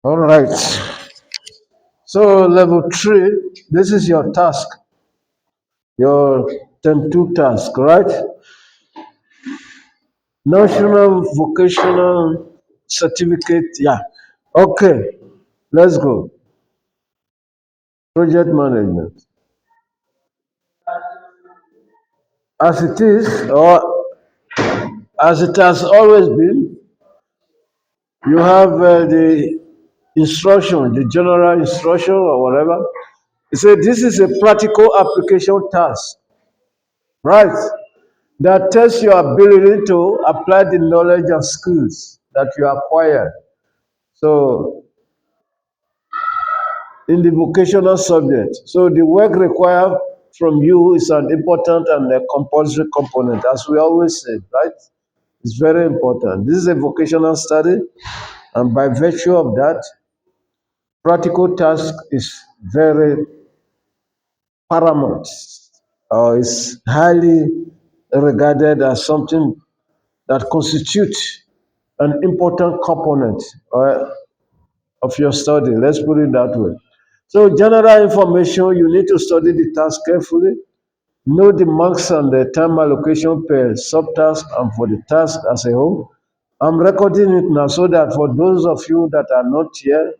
All right. So level 3, this is your task, your term 2 task, right? National vocational certificate. Yeah. Okay. Let's go. Project management. As it is, or as it has always been, you have the instruction, the general instruction or whatever. It said this is a practical application task, right? That tests your ability to apply the knowledge and skills that you acquired. So, in the vocational subject, so the work required from you is an important and a compulsory component, as we always say, right? It's very important. This is a vocational study, and by virtue of that, practical task is very paramount, or is highly regarded as something that constitutes an important component of your study. Let's put it that way. So, general information, you need to study the task carefully, know the marks and the time allocation per subtask and for the task as a whole. I'm recording it now so that for those of you that are not here,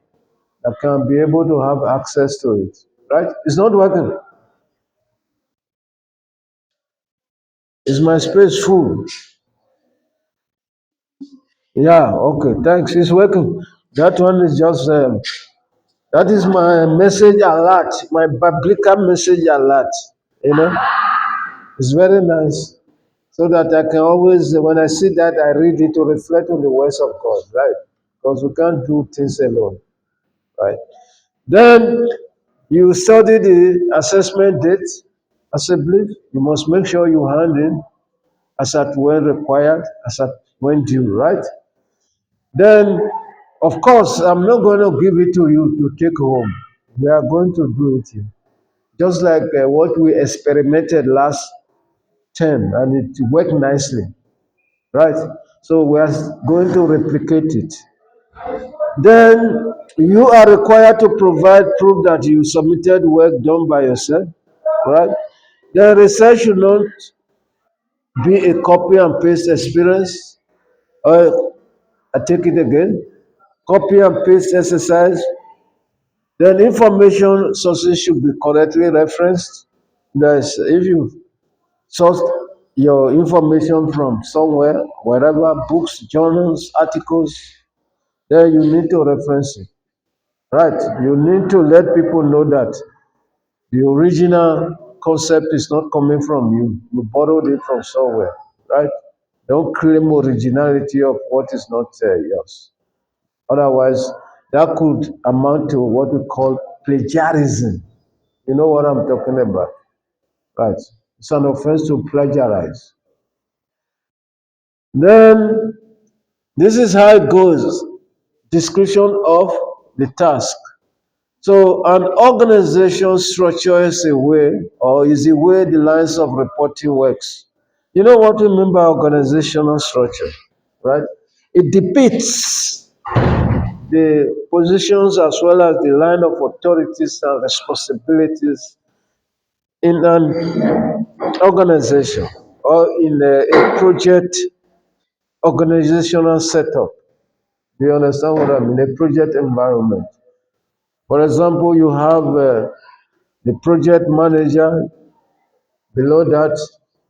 that can be able to have access to it. Right? It's not working. Is my space full? Yeah, okay, thanks. It's working. That one is just, that is my message alert, my biblical message alert. You know, it's very nice. So that I can always, when I see that, I read it to reflect on the words of God, right? Because we can't do things alone, right? Then you study the assessment date assembly. You must make sure you hand in as at when required, as at when due, right? Then, of course, I'm not going to give it to you to take home. We are going to do it here. Just like what we experimented last term, and it worked nicely, right? So we are going to replicate it. Then you are required to provide proof that you submitted work done by yourself, right? The research should not be a copy and paste experience. Or I take it again. Copy and paste exercise. Then information sources should be correctly referenced. That's if you source your information from somewhere, wherever, books, journals, articles, then you need to reference it. Right? You need to let people know that the original concept is not coming from you. You borrowed it from somewhere. Right? Don't claim originality of what is not yours. Otherwise, that could amount to what we call plagiarism. You know what I'm talking about, right? It's an offense to plagiarize. Then this is how it goes. Description of the task. So an organization structures a way or is a way the lines of reporting works. You know what we mean by organizational structure, right? It depicts the positions as well as the line of authorities and responsibilities in an organization or in a project organizational setup. Do you understand what I mean? A project environment. For example, you have the project manager. Below that,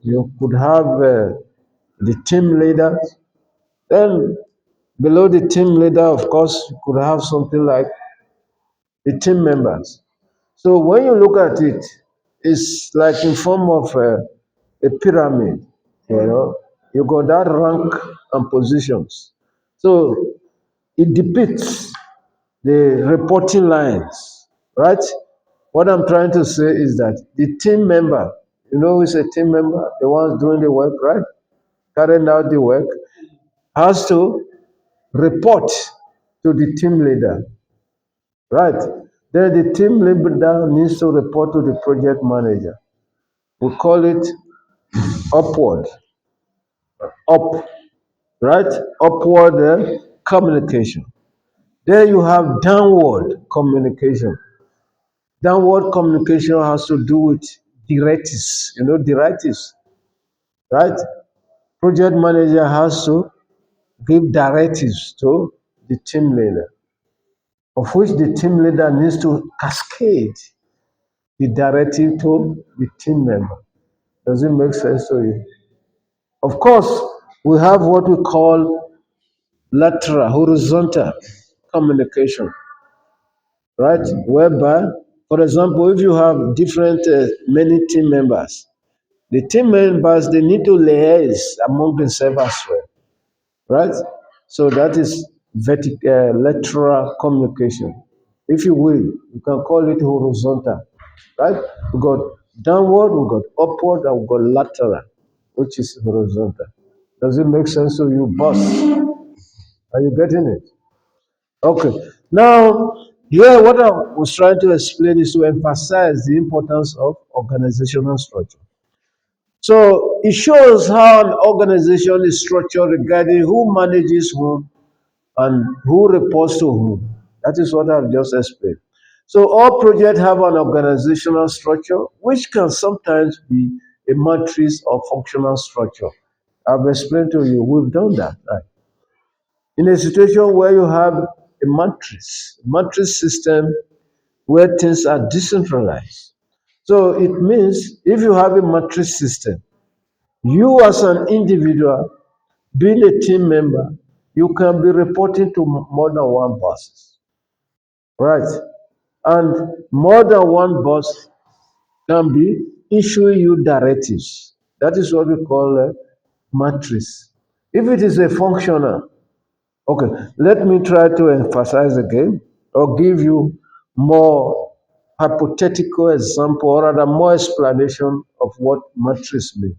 you could have the team leader. Then, below the team leader, of course, you could have something like the team members. So when you look at it, it's like in form of a pyramid. You know, you got that rank and positions. So it depicts the reporting lines, right? What I'm trying to say is that the team member, you know, who's a team member, the ones doing the work, right? Carrying out the work, has to report to the team leader, right? Then the team leader needs to report to the project manager. We call it upward, up, right? Upward communication. Then you have downward communication. Downward communication has to do with directives, directives, right? Project manager has to give directives to the team leader, of which the team leader needs to cascade the directive to the team member. Does it make sense to you? Of course, we have what we call lateral, horizontal communication, right? Whereby, for example, if you have different many team members, the team members they need to liaise among themselves as well, right? So that is lateral communication. If you will, you can call it horizontal, right? We got downward, we got upward, and we got lateral, which is horizontal. Does it make sense to you, boss? Are you getting it? Okay. Now, here what I was trying to explain is to emphasize the importance of organizational structure. So it shows how an organization is structured regarding who manages whom and who reports to whom. That is what I've just explained. So all projects have an organizational structure, which can sometimes be a matrix or functional structure. I've explained to you, we've done that, right? In a situation where you have a matrix system where things are decentralized. So it means if you have a matrix system, you as an individual, being a team member, you can be reporting to more than one boss, right? And more than one boss can be issuing you directives. That is what we call a matrix. If it is a functional, okay, let me try to emphasize again or give you more hypothetical example or rather more explanation of what matrix means.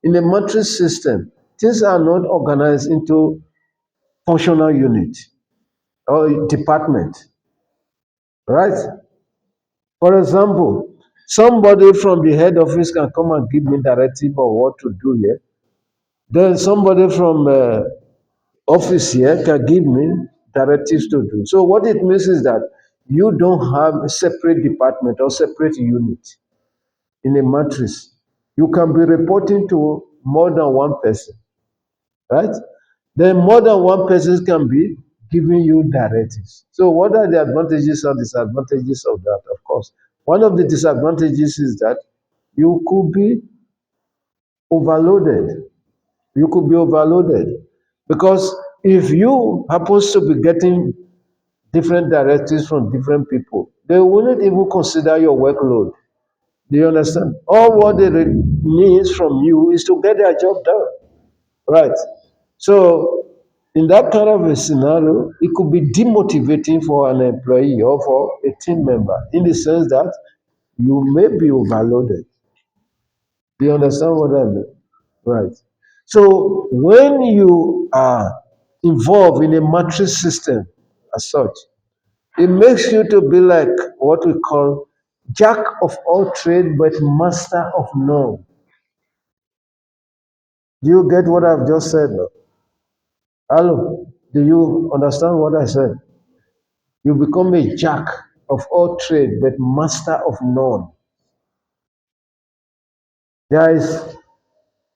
In a matrix system, things are not organized into functional unit or department, right? For example, somebody from the head office can come and give me directive on what to do here. Then somebody from office here can give me directives to do. So what it means is that you don't have a separate department or separate unit in a matrix. You can be reporting to more than one person, right? Then more than one person can be giving you directives. So what are the advantages and disadvantages of that? Of course, one of the disadvantages is that you could be overloaded. You could be overloaded because if you happens to be getting different directives from different people, they wouldn't even consider your workload. Do you understand? All what they needs from you is to get their job done. Right. So in that kind of a scenario, it could be demotivating for an employee or for a team member in the sense that you may be overloaded. Do you understand what I mean? Right. So when you are involved in a matrix system as such, it makes you to be like what we call jack of all trade but master of none. Do you get what I've just said now? Hello, do you understand what I said? You become a jack of all trade but master of none. There is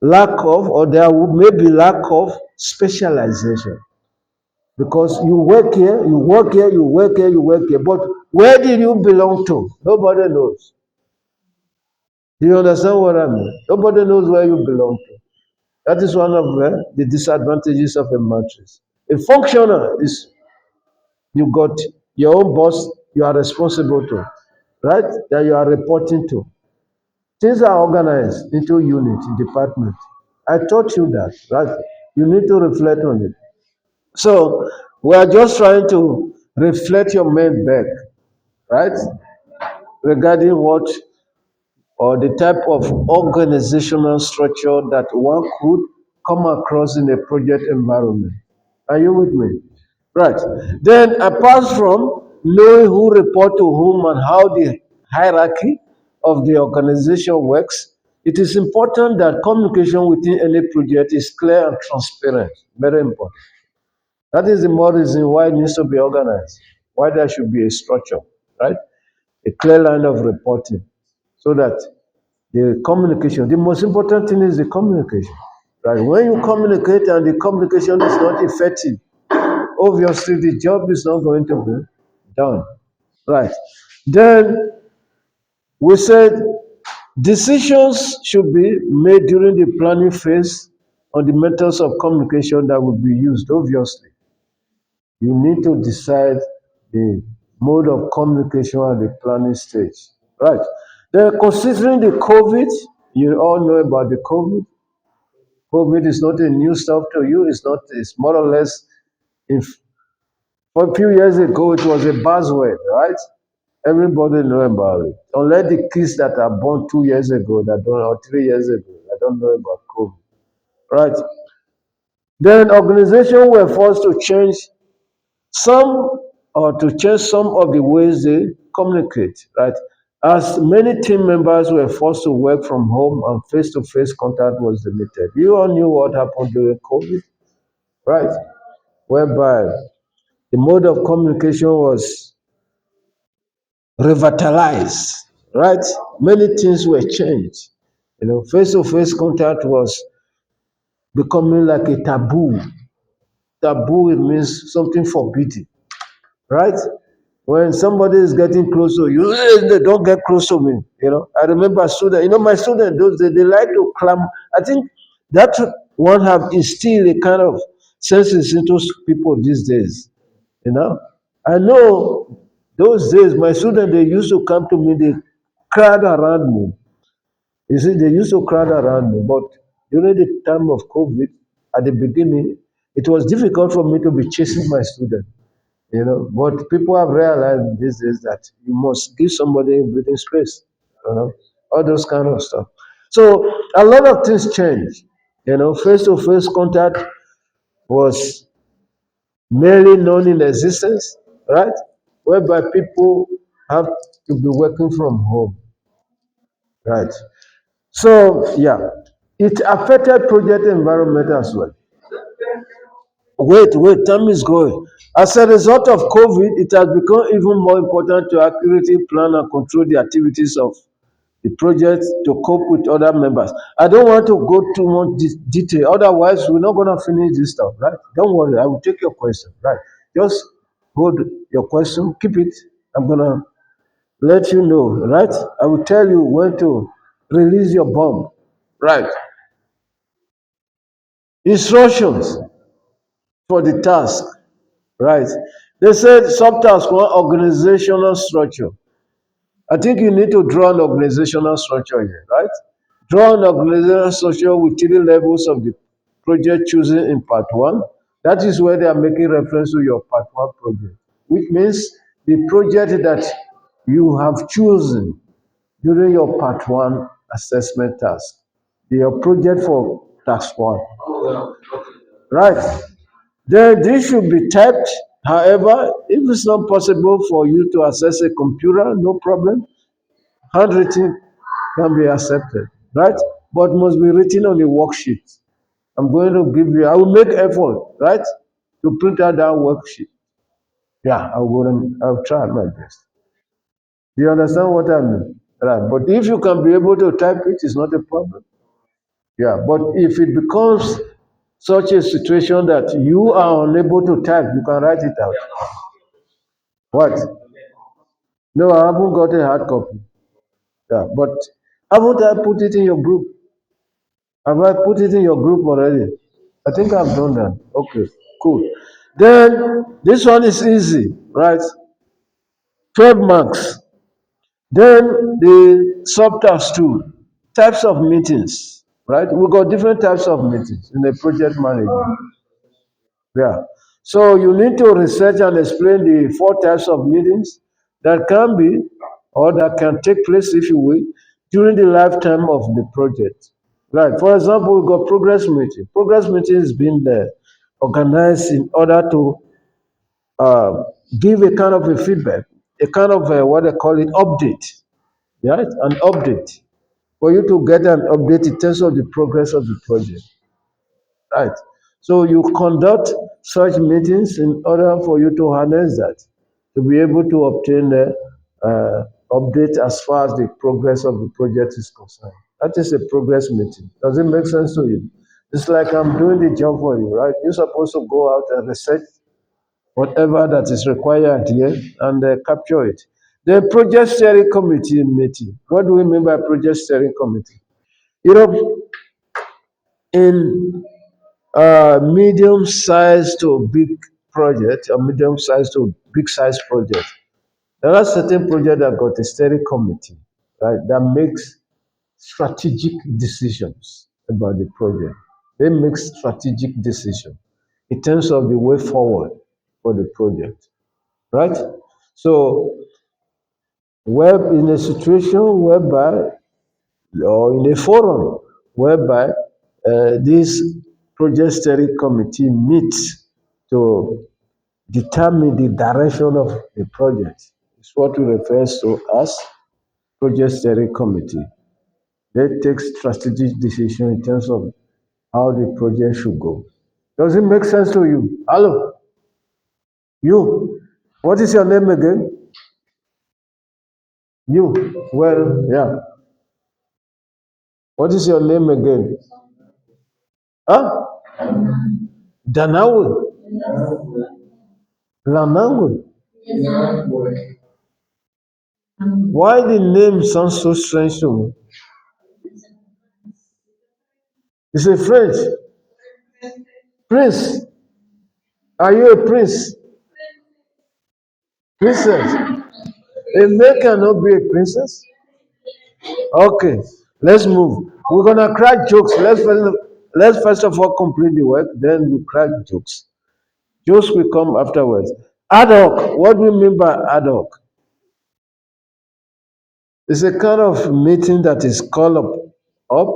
lack of, or there may be lack of specialization because you work here, you work here, you work here, you work here. But where did you belong to? Nobody knows. Do you understand what I mean? Nobody knows where you belong to. That is one of the disadvantages of a matrix. A functional is you got your own boss you are responsible to, right? That you are reporting to. Things are organized into units, department. I taught you that, right? You need to reflect on it. So we are just trying to reflect your mind back, right? Regarding what or the type of organizational structure that one could come across in a project environment. Are you with me? Right. Then, apart from knowing who report to whom and how the hierarchy of the organization works, it is important that communication within any project is clear and transparent. Very important. That is the more reason why it needs to be organized, why there should be a structure, right? A clear line of reporting so that the communication, the most important thing is the communication, right? When you communicate and the communication is not effective, obviously the job is not going to be done, right? Then we said decisions should be made during the planning phase on the methods of communication that will be used. Obviously, you need to decide the mode of communication at the planning stage, right? Then, considering the COVID, you all know about the COVID. COVID is not a new stuff to you. It's not. It's more or less. If for a few years ago, it was a buzzword, right? Everybody know about it. Unless the kids that are born 2 years ago, that don't, or 3 years ago, that don't know about COVID, right? Then organizations were forced to change some to change some of the ways they communicate, right? As many team members were forced to work from home and face-to-face contact was limited. You all knew what happened during COVID, right? Whereby the mode of communication was revitalized, right? Many things were changed. Face-to-face contact was becoming like a taboo. Taboo, it means something forbidden, right? When somebody is getting close to you, they don't get close to me. I remember student. My students, those they like to climb. I think that one have instilled a kind of senses into people these days. You know, I know those days my students they used to come to me, they crowd around me. You see, they used to crowd around me, but during the time of COVID, at the beginning, it was difficult for me to be chasing my students. But people have realized these days that you must give somebody breathing space, all those kind of stuff. So a lot of things change. Face-to-face contact was merely known in existence, right? Whereby people have to be working from home, right? So yeah, it affected project environment as well. Wait, time is going. As a result of COVID, it has become even more important to accurately plan and control the activities of the project to cope with other members. I don't want to go too much detail, otherwise we're not going to finish this stuff, right? Don't worry, I will take your question, right? Just hold your question, keep it. I'm going to let you know, right? I will tell you when to release your bomb, right? Instructions for the task. Right. They said subtask one organizational structure. I think you need to draw an organizational structure here, right? Draw an organizational structure with 3 levels of the project chosen in part one. That is where they are making reference to your part one project, which means the project that you have chosen during your part one assessment task. Your project for task one. Right. Then this should be typed. However, if it's not possible for you to access a computer, no problem. Handwritten can be accepted, right? But must be written on a worksheet. I'm going to give you, I will make effort, right? To print out that worksheet. Yeah, I'll try my best. Do you understand what I mean? Right. But if you can be able to type it, it's not a problem. Yeah. But if it becomes such a situation that you are unable to type, you can write it out. What? No, I haven't got a hard copy. Yeah, but haven't I put it in your group? Have I put it in your group already? I think I've done that. Okay, cool. Then this one is easy, right? 12 marks. Then the subtask two, types of meetings, right? We got different types of meetings in the project management. Yeah. So you need to research and explain the 4 types of meetings that can be or that can take place, if you will, during the lifetime of the project. Right. For example, we got progress meeting. Progress meeting is being organized in order to uh, give a kind of a feedback, a kind of what they call it update. Right, an update for you to get an update in terms of the progress of the project. Right. So you conduct such meetings in order for you to harness that, to be able to obtain the update as far as the progress of the project is concerned. That is a progress meeting. Does it make sense to you? It's like I'm doing the job for you, right? You're supposed to go out and research whatever that is required here and capture it. The project steering committee meeting. What do we mean by project steering committee? You know, in medium size to big project or medium size to big size project, there are certain projects that got a steering committee, right, that makes strategic decisions about the project. They make strategic decisions in terms of the way forward for the project, right? So, where in a situation whereby, or in a forum whereby this project steering committee meets to determine the direction of the project, it's what we refer to as project steering committee. They take strategic decision in terms of how the project should go. Does it make sense to you? Hello, you. What is your name again? You. Well, yeah. What is your name again? Huh? Danawe. Lanawe. Why the name sounds so strange to me? It's a French. Prince. Are you a prince? Princess. A man cannot be a princess. Okay, let's move. We're gonna crack jokes. Let's first of all complete the work, then we crack jokes. Jokes will come afterwards. Ad hoc. What do we mean by ad hoc? It's a kind of meeting that is called up,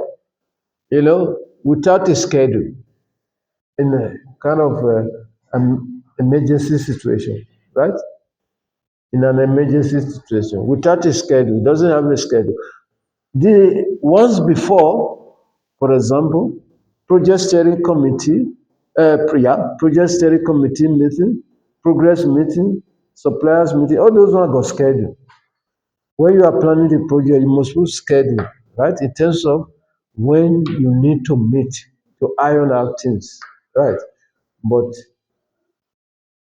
without a schedule, in a kind of emergency situation, right? In an emergency situation, without a schedule, it doesn't have a schedule. The once before, for example, project steering committee, project steering committee meeting, progress meeting, suppliers meeting, all those ones got schedule. When you are planning the project, you must put schedule, right? In terms of when you need to meet to iron out things, right? But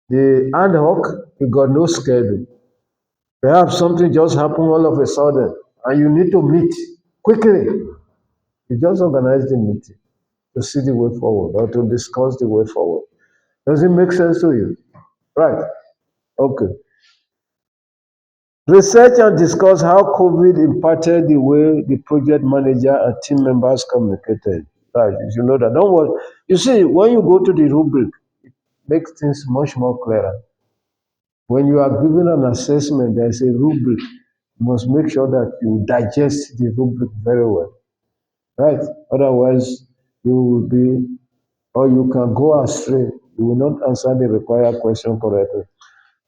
the ad hoc, you got no schedule. Perhaps something just happened all of a sudden, and you need to meet quickly. You just organize the meeting to see the way forward or to discuss the way forward. Does it make sense to you? Right. Okay. Research and discuss how COVID impacted the way the project manager and team members communicated. Right. You should know that. Don't worry. You see, when you go to the rubric, it makes things much more clearer. When you are given an assessment, there is a rubric. You must make sure that you digest the rubric very well. Right? Otherwise, you will be, or you can go astray. You will not answer the required question correctly.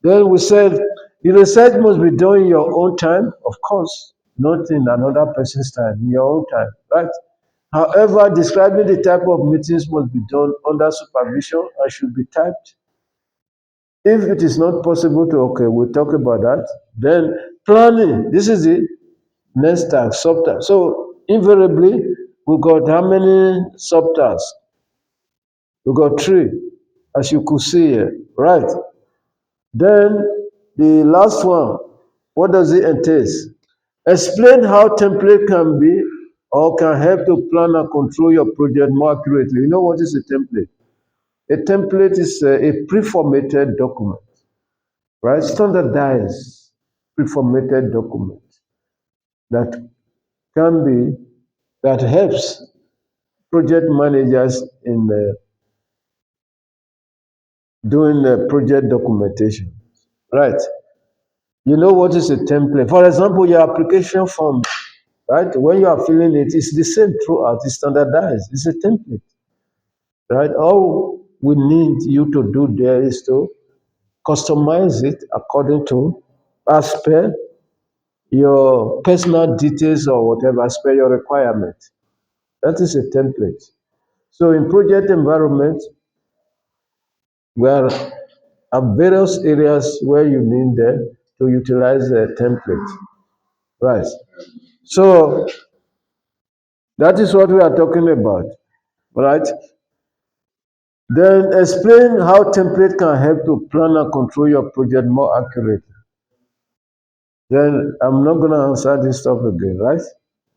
Then we said the research must be done in your own time, of course, not in another person's time, in your own time, right? However, describing the type of meetings must be done under supervision and should be typed. If it is not possible to, okay, we'll talk about that. Then planning, this is the next task, subtask. So invariably, we got how many subtasks? We got three, as you could see here, right? Then the last one, what does it entail? Explain how template can be or can help to plan and control your project more accurately. You know what is a template? A template is a pre-formatted document, right? Standardized pre-formatted document that can be, that helps project managers in doing project documentation, right? You know what is a template? For example, your application form, right? When you are filling it, it's the same throughout. It's standardized. It's a template, right? All we need you to do there is to customize it according to, as per your personal details or whatever, as per your requirement. That is a template. So in project environment, Well, are various areas where you need to utilize the template. Right. So that is what we are talking about. Right. Then explain how template can help to plan and control your project more accurately. Then I'm not going to answer this stuff again, right?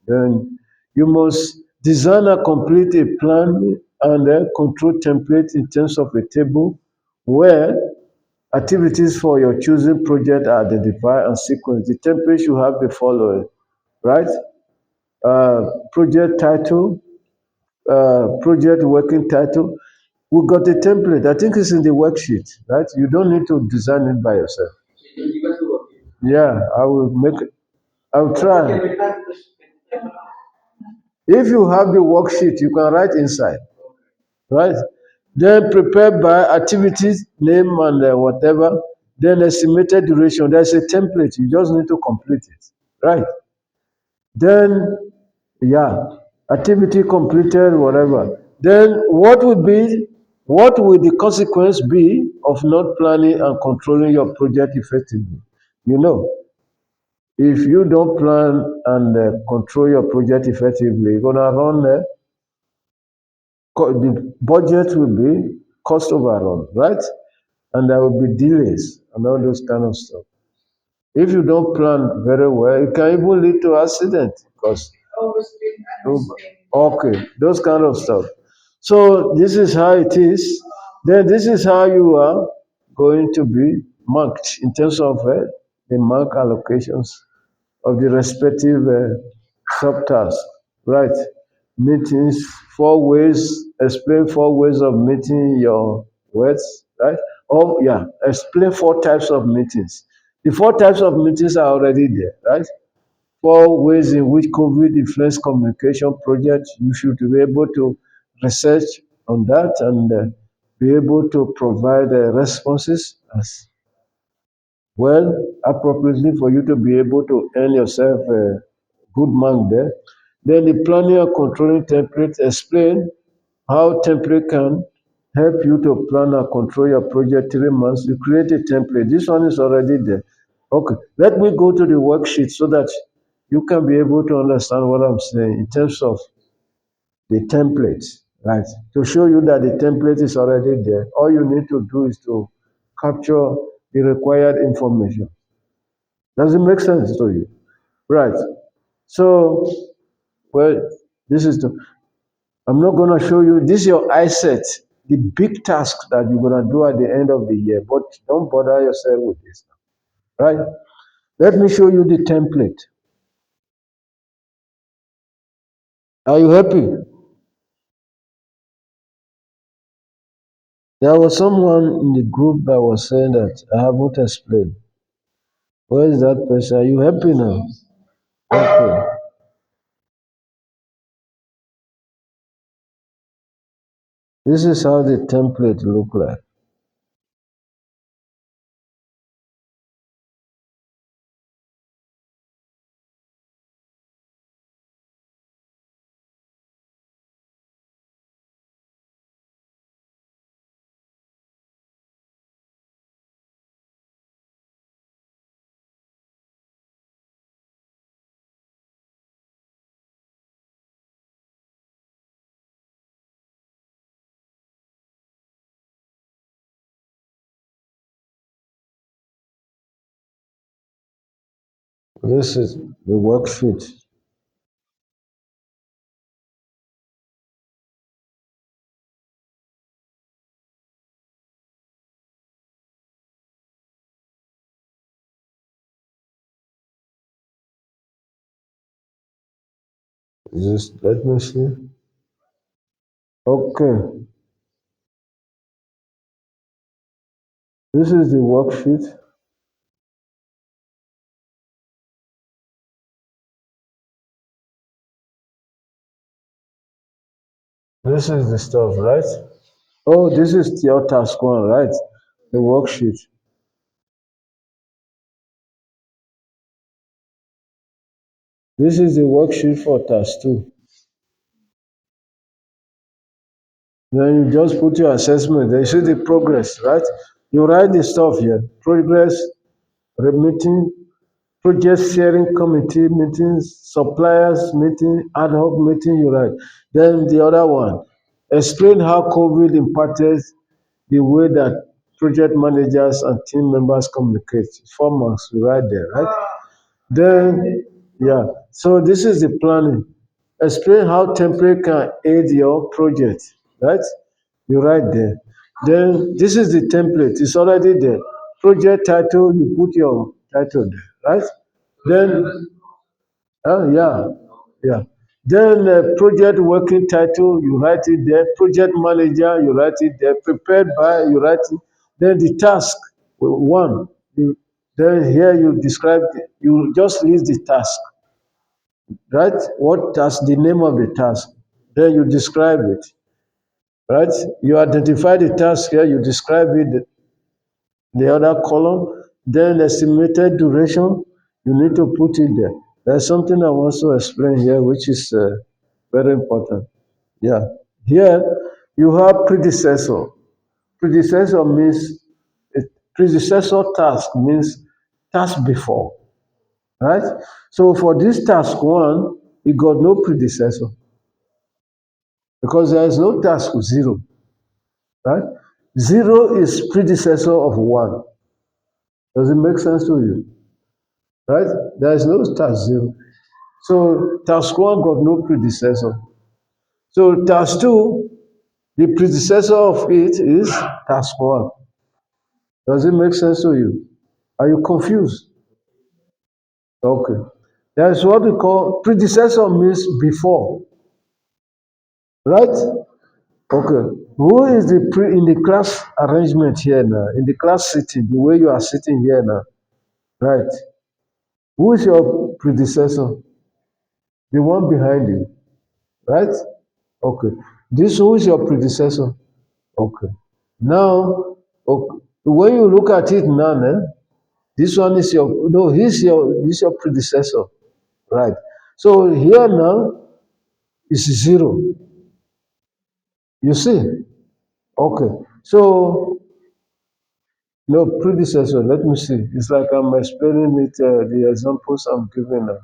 Then you must design and complete a plan and a control template in terms of a table where activities for your chosen project are identified and sequenced. The template should have the following, right? Project title, project working title. We got a template. I think it's in the worksheet, right? You don't need to design it by yourself. Yeah, I will make it. I'll try. If you have the worksheet, you can write inside, right? Then prepare by activities, name and whatever. Then estimated duration. There's a template. You just need to complete it, right? Then, yeah, activity completed, whatever. Then what will the consequence be of not planning and controlling your project effectively? You know, if you don't plan and control your project effectively, you're gonna run the budget will be cost overrun, right? And there will be delays and all those kind of stuff. If you don't plan very well, it can even lead to accident because okay, those kind of stuff. So this is how it is. Then this is how you are going to be marked in terms of the mark allocations of the respective subtasks, right? Meetings, four ways, explain four ways of meeting your words, right? Oh, yeah, explain four types of meetings. The four types of meetings are already there, right? Four ways in which COVID influenced communication projects. You should be able to research on that and be able to provide responses as well appropriately for you to be able to earn yourself a good mark there. Then the planning and controlling template explain how template can help you to plan and control your project 3 months. You create a template. This one is already there. Okay, let me go to the worksheet so that you can be able to understand what I'm saying in terms of the template, right? To show you that the template is already there. All you need to do is to capture the required information. Does it make sense to you? Right. So, well, this is the, I'm not going to show you, this is your eyesight, the big task that you're going to do at the end of the year, but don't bother yourself with this, right? Let me show you the template. Are you happy? There was someone in the group that was saying that I haven't explained. Where is that person? Are you happy now? Okay. This is how the template look like. This is the worksheet. Just let me see. Okay. This is the worksheet. This is the stuff, right? Oh, this is your task one, right? The worksheet. This is the worksheet for task two. Then you just put your assessment. Then you see the progress, right? You write the stuff here. Progress, meeting, project sharing committee meetings, suppliers meeting, ad hoc meeting, you write. Then the other one, explain how COVID impacted the way that project managers and team members communicate. 4 marks, you write there, right? Then, yeah. So this is the planning. Explain how template can aid your project, right? You write there. Then this is the template. It's already there. Project title, you put your title there, right? Then, yeah, yeah. Then project working title, you write it there. Project manager, you write it there. Prepared by, you write it. Then the task, one. Then here you describe, you just list the task, right? What task, the name of the task. Then you describe it, right? You identify the task here, you describe it, the other column. Then estimated duration, you need to put it there. There's something I want to explain here, which is very important. Yeah. Here, you have predecessor. Predecessor means, predecessor task means task before, right? So for this task one, it got no predecessor because there is no task zero, right? Zero is predecessor of one. Does it make sense to you? Right? There is no task zero. So task one got no predecessor. So task two, the predecessor of it is task one. Does it make sense to you? Are you confused? Okay. That's what we call predecessor means before, right? Okay. Who is the in the class arrangement here now? In the class sitting, the way you are sitting here now, right? Who is your predecessor? The one behind you, right? Okay. This who is your predecessor? Okay. Now, okay. When you look at it now, this one is your no, he's your predecessor, right? So here now is zero. You see? Okay. So no predecessor. Let me see. It's like I'm explaining it. The examples I'm giving now.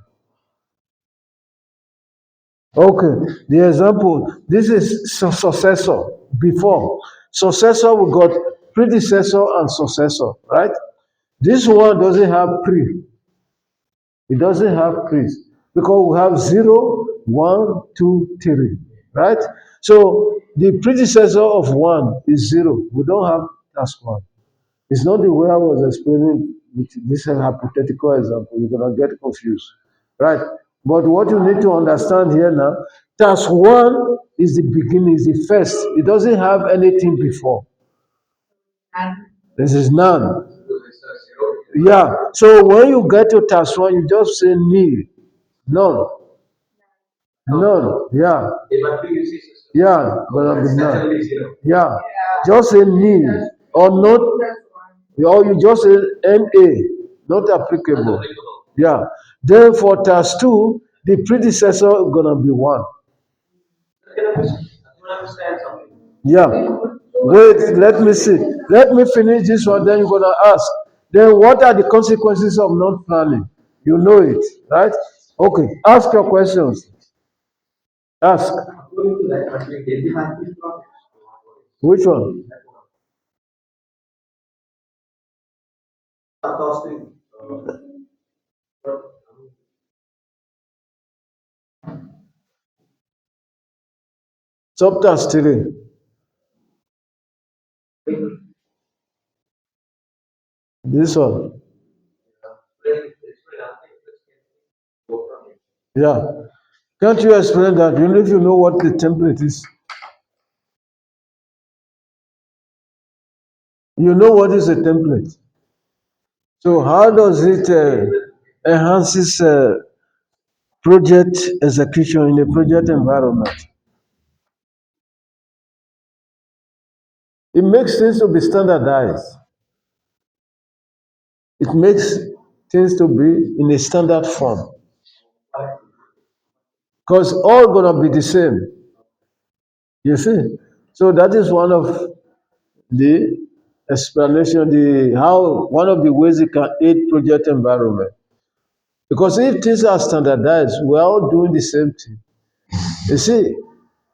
Okay, the example, this is successor, before. Successor, we got predecessor and successor, right? This one doesn't have pre. It doesn't have pre. Because we have zero, one, two, three, right? So the predecessor of one is zero. We don't have task one. It's not the way I was explaining with this hypothetical example. You're gonna get confused, right? But what you need to understand here now, task one is the beginning, is the first. It doesn't have anything before. This is none. Yeah. So when you get to task one, you just say nil, none, none. Yeah. Yeah, gonna be none. Yeah. Just say nil or not. Or you just say NA, not applicable. Yeah. Then for task two, the predecessor is gonna be one. Yeah. Wait, let me see. Let me finish this one, then you're gonna ask. Then what are the consequences of not planning? You know it, right? Okay. Ask your questions. Ask. Which one? Subtask three. This one. Yeah. Can't you explain that? You know if you know what the template is. You know what is a template. So how does it enhances project execution in a project environment? It makes things to be standardized. It makes things to be in a standard form. Because all gonna be the same. You see? So that is one of the explanation, the how one of the ways it can aid project environment. Because if things are standardized, we're all doing the same thing. You see,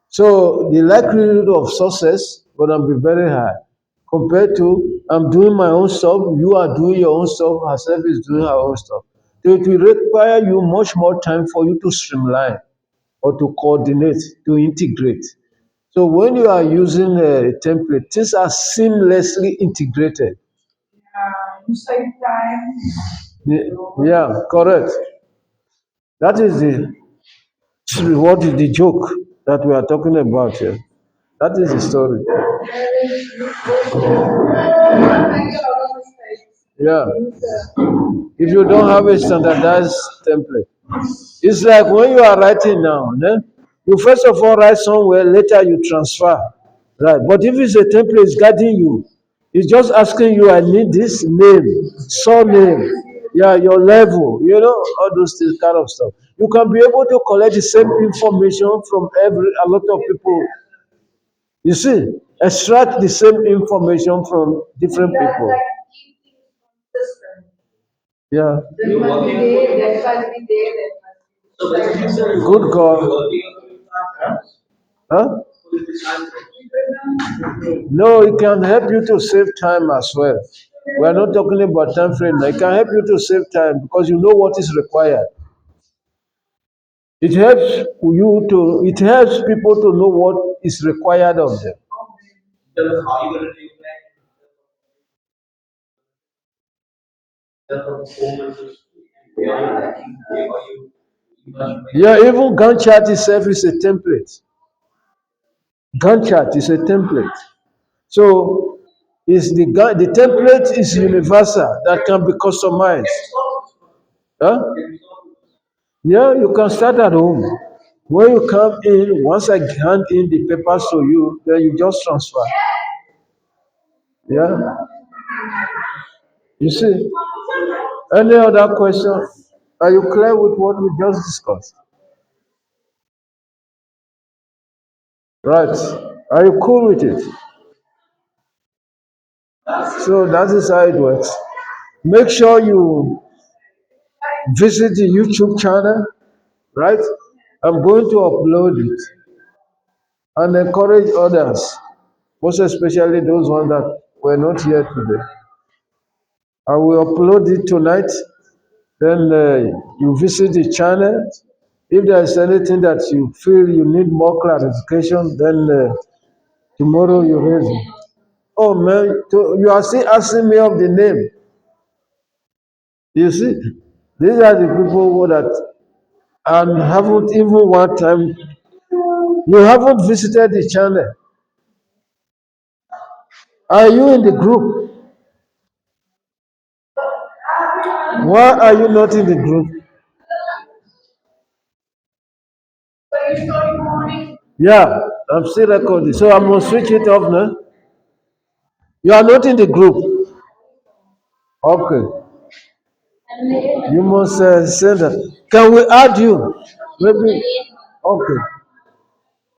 so the likelihood of success gonna be very high compared to I'm doing my own stuff, you are doing your own stuff, herself is doing her own stuff. So it will require you much more time for you to streamline or to coordinate, to integrate. So when you are using a template, things are seamlessly integrated. Yeah, correct. That is what is the joke that we are talking about here. That is the story. Yeah. If you don't have a standardized template, it's like when you are writing now, you first of all write somewhere, later you transfer. Right. But if it's a template, it's guiding you. It's just asking you, I need this name, surname, yeah, your level, all those things, kind of stuff. You can be able to collect the same information from a lot of people. You see, extract the same information from different people. Yeah. Good God. Huh? No, it can help you to save time as well. We are not talking about time frame now. It can help you to save time because you know what is required. It helps people to know what is required of them. Yeah, even Gantt chart itself is a template. Gantt chart is a template. So the template is universal that can be customized. Huh? Yeah, you can start at home. When you come in, once I hand in the papers to you, then you just transfer. Yeah, you see. Any other question? Are you clear with what we just discussed? Right. Are you cool with it? So that is how it works. Make sure you visit the YouTube channel, right? I'm going to upload it and encourage others, most especially those ones that were not here today. I will upload it tonight. Then you visit the channel. If there is anything that you feel you need more clarification, then tomorrow you raise it. Oh man, you are still asking me of the name. You see, these are the people who that and haven't even one time. You haven't visited the channel. Are you in the group? Why are you not in the group? Yeah, I'm still recording. So I'm gonna switch it off now. You are not in the group. Okay. You must send that. Can we add you? Maybe. Okay.